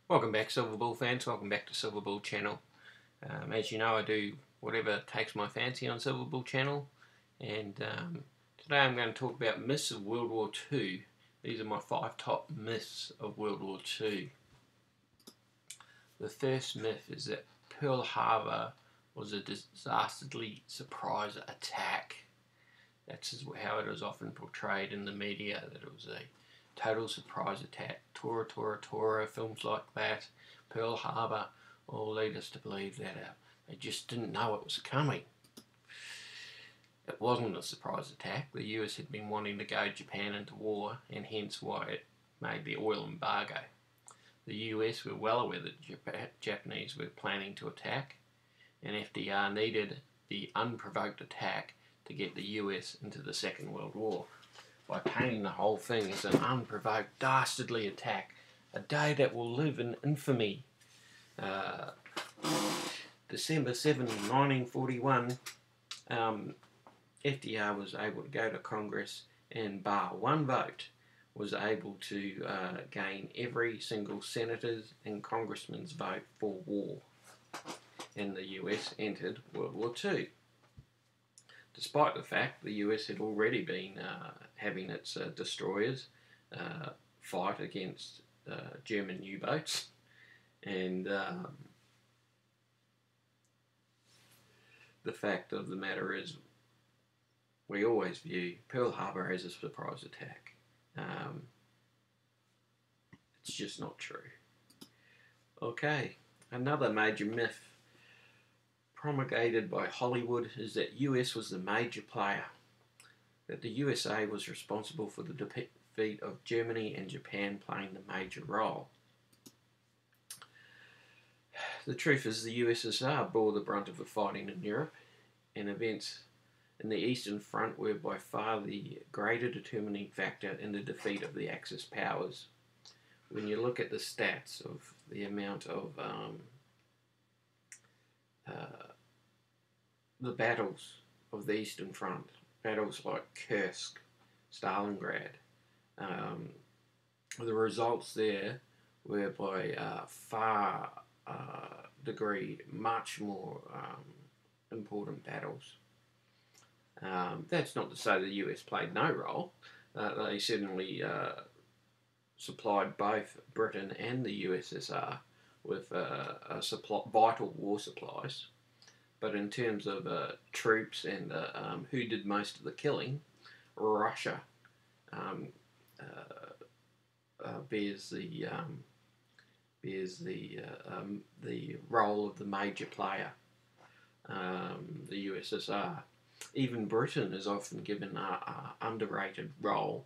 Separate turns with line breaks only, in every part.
Welcome back, Silver Bull fans. Welcome back to Silver Bull channel. As you know, I do whatever takes my fancy on Silver Bull channel, and today I'm going to talk about myths of World War II. These are my 5 top myths of World War II. The first myth is that Pearl Harbor was a disastrously surprise attack. That's how it is often portrayed in the media, that it was a total surprise attack. Tora, films like that, Pearl Harbor, all lead us to believe that they just didn't know it was coming. It wasn't a surprise attack. The US had been wanting to go Japan into war, and hence why it made the oil embargo. The US were well aware that the Japanese were planning to attack, and FDR needed the unprovoked attack to get the US into the Second World War, by painting the whole thing as an unprovoked, dastardly attack, a day that will live in infamy. December 7, 1941, FDR was able to go to Congress and, bar one vote, was able to gain every single senator's and congressman's vote for war. And the US entered World War II. Despite the fact the US had already been having its destroyers fight against German U-boats, and the fact of the matter is we always view Pearl Harbor as a surprise attack. It's just not true. Okay, another major myth promulgated by Hollywood is that US was the major player, that the U.S.A. was responsible for the defeat of Germany and Japan playing the major role. The truth is the U.S.A. bore the brunt of the fighting in Europe, and events in the Eastern Front were by far the greater determining factor in the defeat of the Axis powers. When you look at the stats of the amount of the battles of the Eastern Front, battles like Kursk, Stalingrad, the results there were by far degree much more important battles. That's not to say the US played no role. They certainly supplied both Britain and the USSR with vital war supplies. But in terms of troops and who did most of the killing, Russia bears the role of the major player. The USSR, even Britain, is often given an underrated role.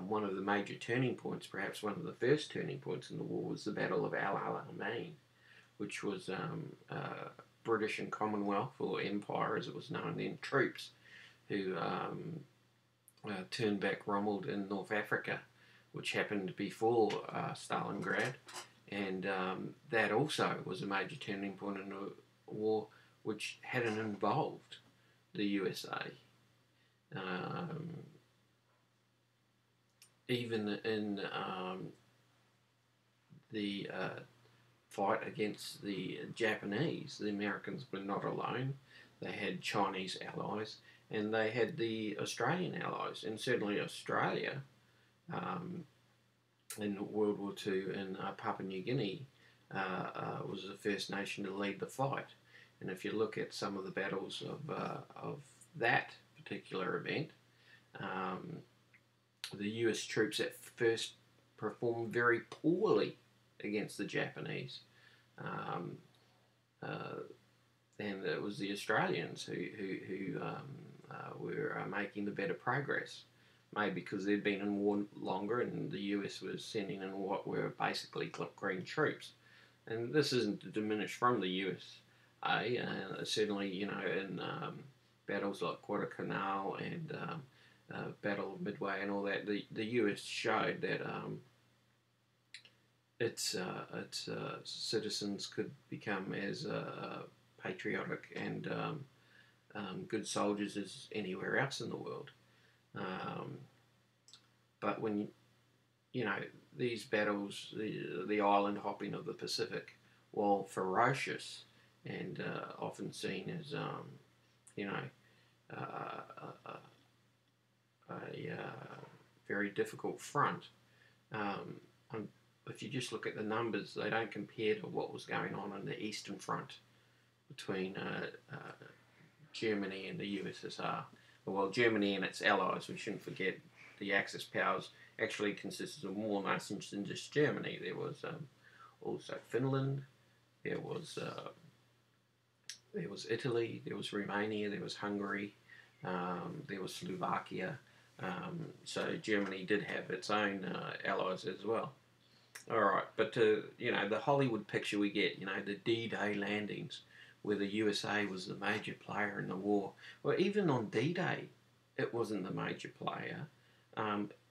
One of the major turning points, perhaps one of the first turning points in the war, was the Battle of El Alamein, which was British and Commonwealth, or Empire as it was known then, troops who turned back Rommel in North Africa, which happened before Stalingrad, and that also was a major turning point in the war, which hadn't involved the USA. Even in the fight against the Japanese, the Americans were not alone. They had Chinese allies, and they had the Australian allies, and certainly Australia in World War II in Papua New Guinea was the first nation to lead the fight. And if you look at some of the battles of that particular event, the US troops at first performed very poorly against the Japanese, and it was the Australians who were making the better progress, maybe because they'd been in war longer and the US was sending in what were basically green troops. And this isn't to diminish from the USA, certainly, you know, in battles like Guadalcanal and Battle of Midway and all that, the US showed that its citizens could become as patriotic and good soldiers as anywhere else in the world. But when you know, these battles, the island hopping of the Pacific, while ferocious and often seen as, you know, a, very difficult front. Um, if you just look at the numbers, they don't compare to what was going on the Eastern Front between Germany and the USSR. Well, Germany and its allies, we shouldn't forget the Axis powers actually consisted of more nations than just Germany. There was also Finland, there was Italy, there was Romania, there was Hungary, there was Slovakia. So Germany did have its own allies as well. All right, but you know, the Hollywood picture we get, you know, the D-Day landings, where the USA was the major player in the war. Well, even on D-Day, it wasn't the major player.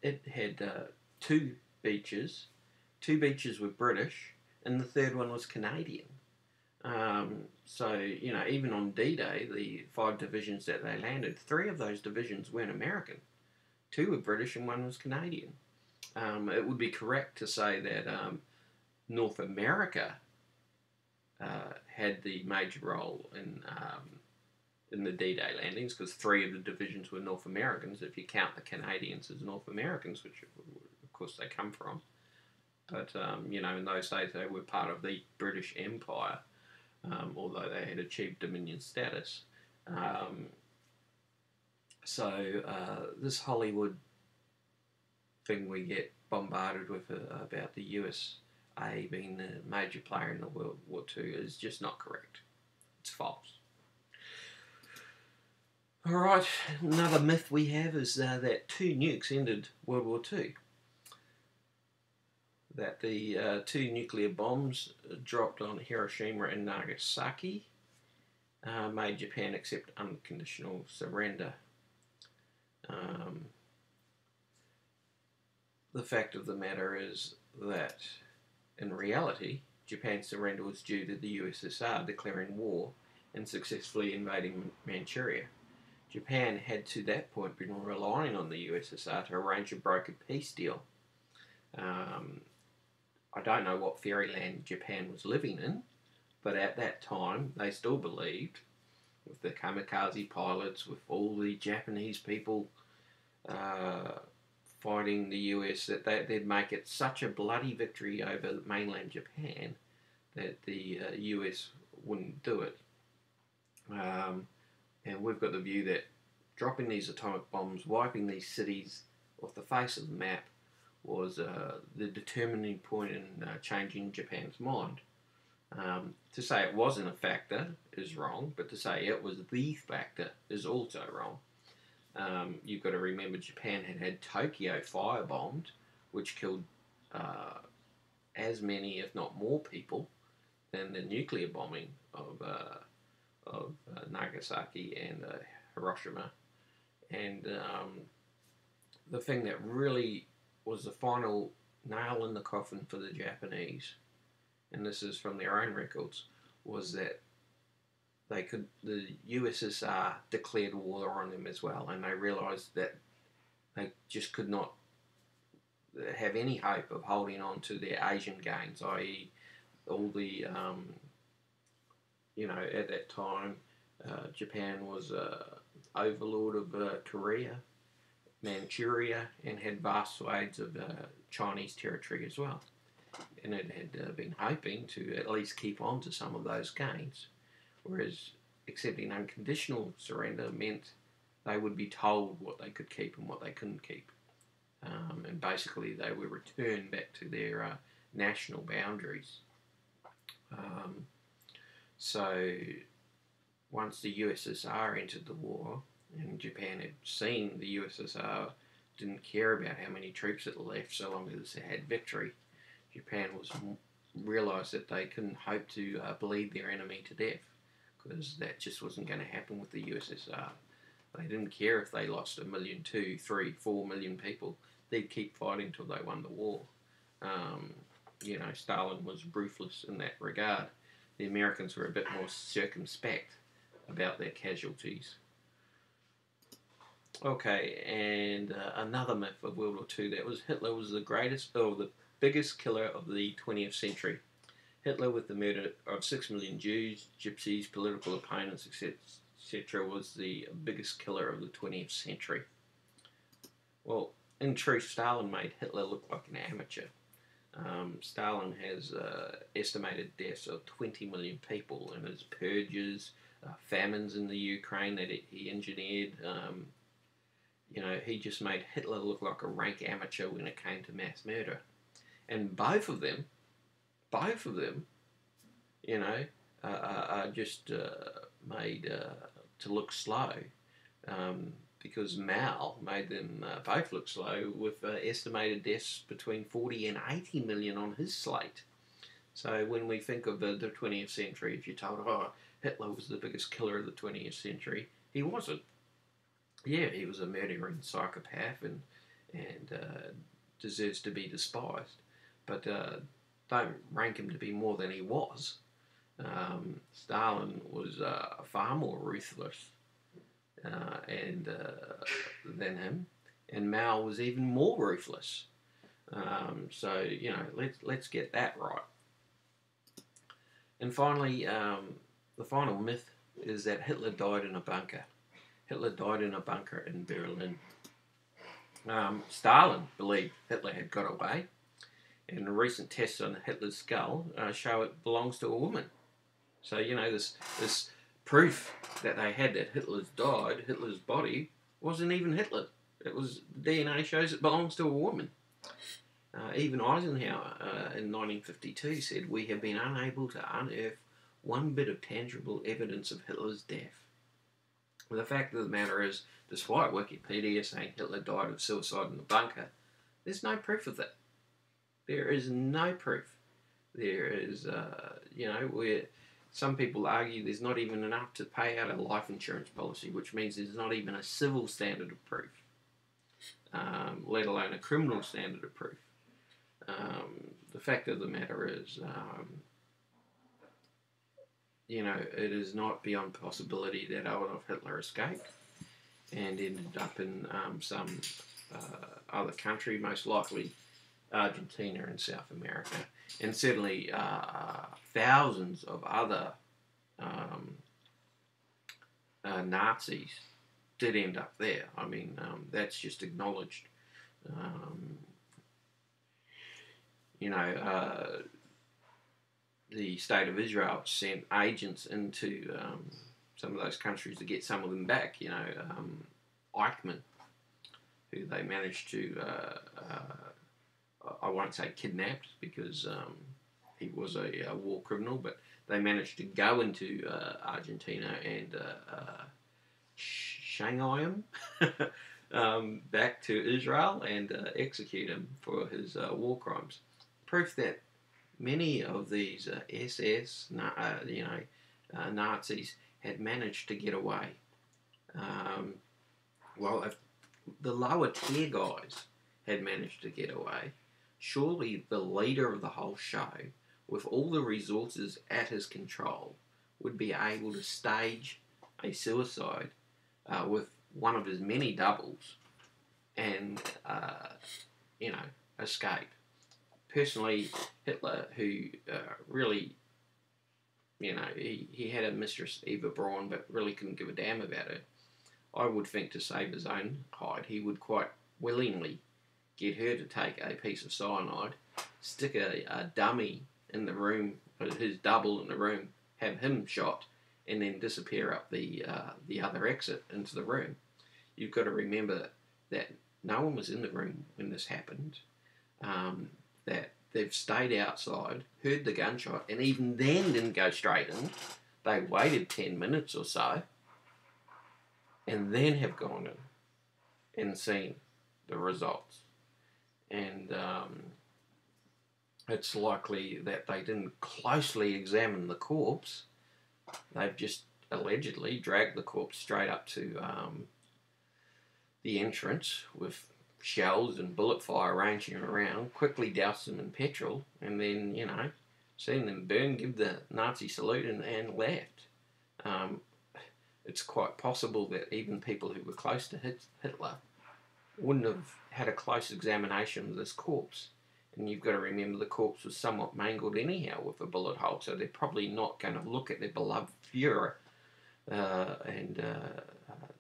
It had two beaches. Two beaches were British, and the third one was Canadian. So, you know, even on D-Day, the 5 divisions that they landed, 3 of those divisions weren't American. 2 were British and 1 was Canadian. It would be correct to say that North America had the major role in the D-Day landings, because 3 of the divisions were North Americans, if you count the Canadians as North Americans, which of course they come from. But, you know, in those days they were part of the British Empire, although they had achieved Dominion status. This Hollywood thing we get bombarded with about the U.S.A. being the major player in the World War II is just not correct. It's false. Alright, another myth we have is that 2 nukes ended World War II. That the 2 nuclear bombs dropped on Hiroshima and Nagasaki made Japan accept unconditional surrender. The fact of the matter is that, in reality, Japan's surrender was due to the USSR declaring war and successfully invading Manchuria. Japan had to that point been relying on the USSR to arrange a brokered peace deal. I don't know what fairyland Japan was living in, but at that time they still believed, with the kamikaze pilots, with all the Japanese people fighting the US, that they'd make it such a bloody victory over mainland Japan that the US wouldn't do it. And we've got the view that dropping these atomic bombs, wiping these cities off the face of the map, was the determining point in changing Japan's mind. To say it wasn't a factor is wrong, but to say it was the factor is also wrong. You've got to remember Japan had Tokyo firebombed, which killed as many, if not more, people than the nuclear bombing of Nagasaki and Hiroshima. And the thing that really was the final nail in the coffin for the Japanese, and this is from their own records, was that the USSR declared war on them as well, and they realised that they just could not have any hope of holding on to their Asian gains, i.e. all the, you know, at that time, Japan was overlord of Korea, Manchuria, and had vast swathes of Chinese territory as well. And it had been hoping to at least keep on to some of those gains, whereas accepting unconditional surrender meant they would be told what they could keep and what they couldn't keep. And basically they were returned back to their national boundaries. So once the USSR entered the war, and Japan had seen the USSR didn't care about how many troops it left so long as it had victory, Japan realised that they couldn't hope to bleed their enemy to death, because that just wasn't going to happen with the USSR. They didn't care if they lost 1 million, 2, 3, 4 million people. They'd keep fighting till they won the war. You know, Stalin was ruthless in that regard. The Americans were a bit more circumspect about their casualties. Okay, and another myth of World War II, that was Hitler was the greatest, or the biggest killer of the 20th century. Hitler, with the murder of 6 million Jews, gypsies, political opponents, etc., was the biggest killer of the 20th century. Well, in truth, Stalin made Hitler look like an amateur. Stalin has estimated deaths of 20 million people in his purges, famines in the Ukraine that he engineered. He just made Hitler look like a rank amateur when it came to mass murder. And both of them, are just made to look slow, because Mao made them both look slow with estimated deaths between 40 and 80 million on his slate. So when we think of the 20th century, if you're told, oh, Hitler was the biggest killer of the 20th century, he wasn't. Yeah, he was a murdering psychopath and deserves to be despised. But don't rank him to be more than he was. Stalin was far more ruthless than him, and Mao was even more ruthless. So let's get that right. And finally, the final myth is that Hitler died in a bunker. Hitler died in a bunker in Berlin. Stalin believed Hitler had got away, and recent tests on Hitler's skull show it belongs to a woman. So this proof that they had that Hitler's died, Hitler's body wasn't even Hitler. It was DNA shows it belongs to a woman. Even Eisenhower in 1952 said, "We have been unable to unearth one bit of tangible evidence of Hitler's death." Well, the fact of the matter is, despite Wikipedia saying Hitler died of suicide in the bunker, there's no proof of that. There is no proof. There is, where some people argue there's not even enough to pay out a life insurance policy, which means there's not even a civil standard of proof, let alone a criminal standard of proof. The fact of the matter is, it is not beyond possibility that Adolf Hitler escaped and ended up in some other country, most likely Argentina in South America, and certainly thousands of other Nazis did end up there. I mean, that's just acknowledged. The state of Israel sent agents into some of those countries to get some of them back. Eichmann, who they managed to, I won't say kidnapped because he was a war criminal, but they managed to go into Argentina and Shanghai him back to Israel and execute him for his war crimes. Proof that many of these SS, Nazis had managed to get away. Well, if the lower tier guys had managed to get away, surely the leader of the whole show, with all the resources at his control, would be able to stage a suicide with one of his many doubles and, escape. Personally, Hitler, who really, he had a mistress, Eva Braun, but really couldn't give a damn about her. I would think to save his own hide, he would quite willingly get her to take a piece of cyanide, stick a dummy in the room, his double in the room, have him shot, and then disappear up the other exit into the room. You've got to remember that no one was in the room when this happened, that they've stayed outside, heard the gunshot, and even then didn't go straight in. They waited 10 minutes or so, and then have gone in and seen the results. And it's likely that they didn't closely examine the corpse. They've just allegedly dragged the corpse straight up to the entrance with shells and bullet fire ranging around, quickly doused them in petrol, and then, seen them burn, give the Nazi salute, and left. it's quite possible that even people who were close to Hitler wouldn't have had a close examination of this corpse. And you've got to remember the corpse was somewhat mangled anyhow with a bullet hole, so they're probably not going to look at their beloved Führer and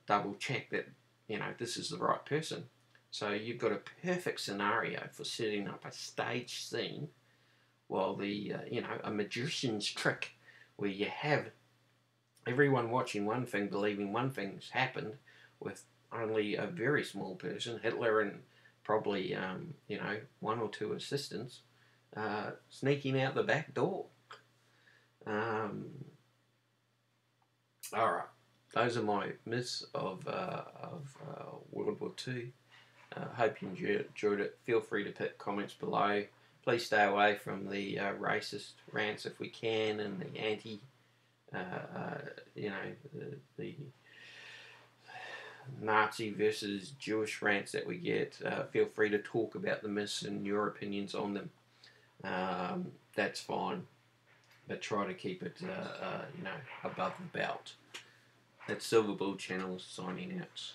double check that, you know, this is the right person. So you've got a perfect scenario for setting up a stage scene while the, you know, a magician's trick where you have everyone watching one thing, believing one thing's happened, with only a very small person, Hitler, and probably, you know, one or two assistants, sneaking out the back door. All right, those are my myths of World War II. Hope you enjoyed it. Feel free to put comments below. Please stay away from the racist rants if we can, and the anti, you know, the Nazi versus Jewish rants that we get. Feel free to talk about the myths and your opinions on them. That's fine, but try to keep it, you know, above the belt. That's Silver Bull Channel signing out.